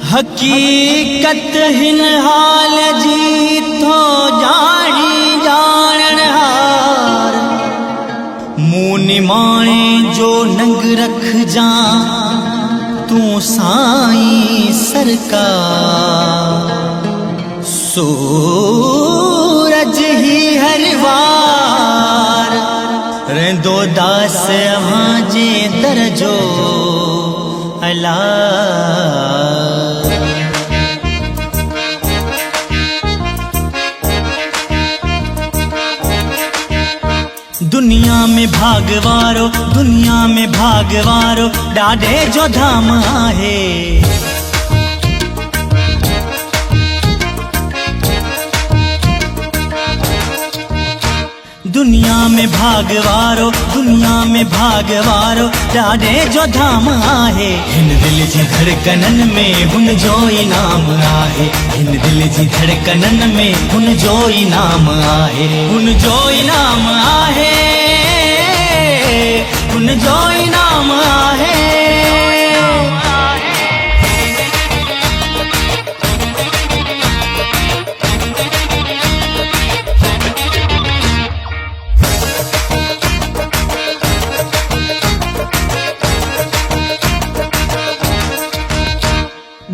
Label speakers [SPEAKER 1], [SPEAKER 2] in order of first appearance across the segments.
[SPEAKER 1] हकीकत हिन हाल जी थो जानी जानन हार, मुँह निमाणे जो नंग रख जा तू साईं सरकार। सूरज ही हर वार रेंदो दास अवां जे दरजो अला। दुनिया में भागवारो, दुनिया में भागवारो ॾाढे जो धाम आहे। दुनिया में भागवारो, दुनिया में भागवारो ॾाढे जो धाम आहे। हिन दिल जी धड़कनन में हुन जो इनाम आहे। हिन दिल जी धड़कनन में हुन जो इनाम आहे। हुन जो इनाम आहे, हुन जो इनाम आहे।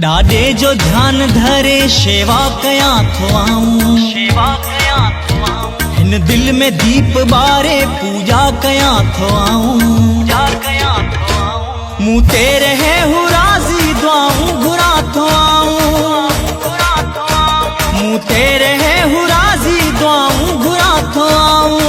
[SPEAKER 1] ॾाढे जो ध्यान धरे शेवा कयां थो आऊं, शेवा कयां थो आऊं। हिन दिल में दीप बारे पूजा कयां थो आऊं, पूजा कयां थो आऊं। मुँह तेरे है हु राज़ी दुआऊं घुरा थो आऊं, घुरा थो आऊं। मुँह तेरे है हु राज़ी दुआऊं घुरा थो आऊं,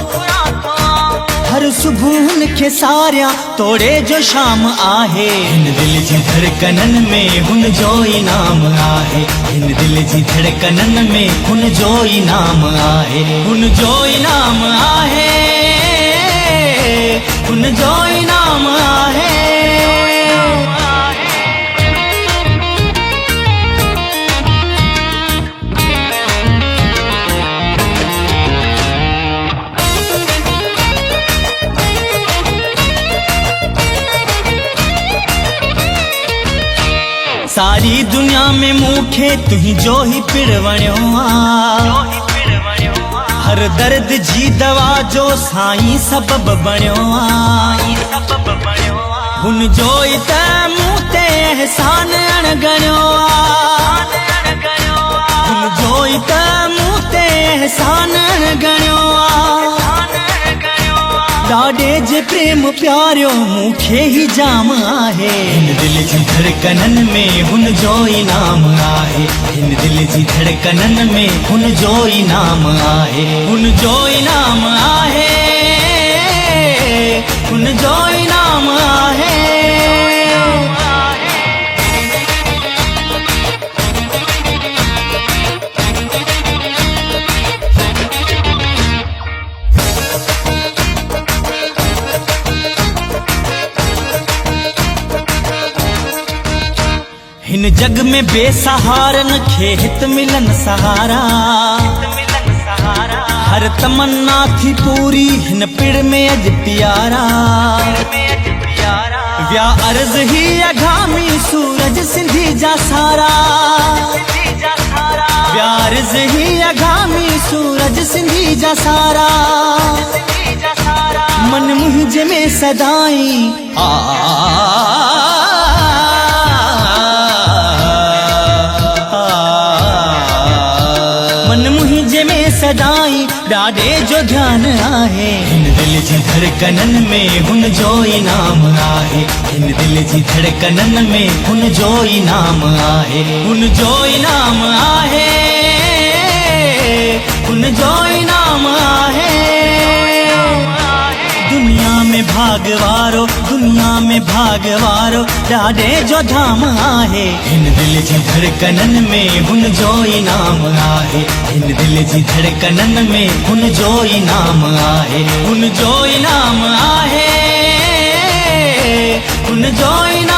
[SPEAKER 1] घुरा थो आऊं। हर सुबह हुनखे सारिया तोड़े जो शाम आहे। हिन दिल जी धड़कनन में हुन जो इनाम आहे। हिन दिल जी धड़कनन में हुन जो इनाम आहे। हुन जो इनाम आहे, हुन जो इनाम आहे। सारी दुनिया में मूंखे तुही जो ही पिड़ वणियो आ। हर दर्द जी दवा जो साईं सबब बणियो आ। हुन जो ई त मूं ते एहसान अणगणियो आ। हुन जो ई त मूं ते एहसान अणगणियो आ। ॾाढे जे प्रेम प्यारियो मूंखे ही जाम आहे। हिन दिल जी धड़कनन में हुन जो इनाम आहे। हिन दिल जी धड़कनन में हुन जो इनाम आहे। हुन जो इनाम आहे, हुन जो इनाम आहे। हिन जग में बेसहारन खे हित मिलन सहारा। हर तमन्ना थी पूरी हिन पिड़ में अज प्यारा। व्या अर्ज ही अघामी सूरज सिंधी जा सारा। व्या अर्ज ही अघामी सूरज सिंधी जा सारा। मन मुंहिंजे में सदाई मन मुंहिंजे में सदाई ॾाढे जो ध्यान आहे। हिन दिल जी धड़कनन में हुन जो इनाम आहे। हिन दिल जी धड़कनन में हुन जो इनाम आहे। हुन जो इनाम आहे, हुन जो इनाम आहे। दुनिया में भागवारो, दुनिया में भागवारो ॾाढे जो धाम आहे। हिन दिल जी धड़कनन में हुन जो इनाम आहे। हिन दिल जी धड़कनन में हुन जो इनाम आहे। हुन जो इनाम आहे, हुन जो इनाम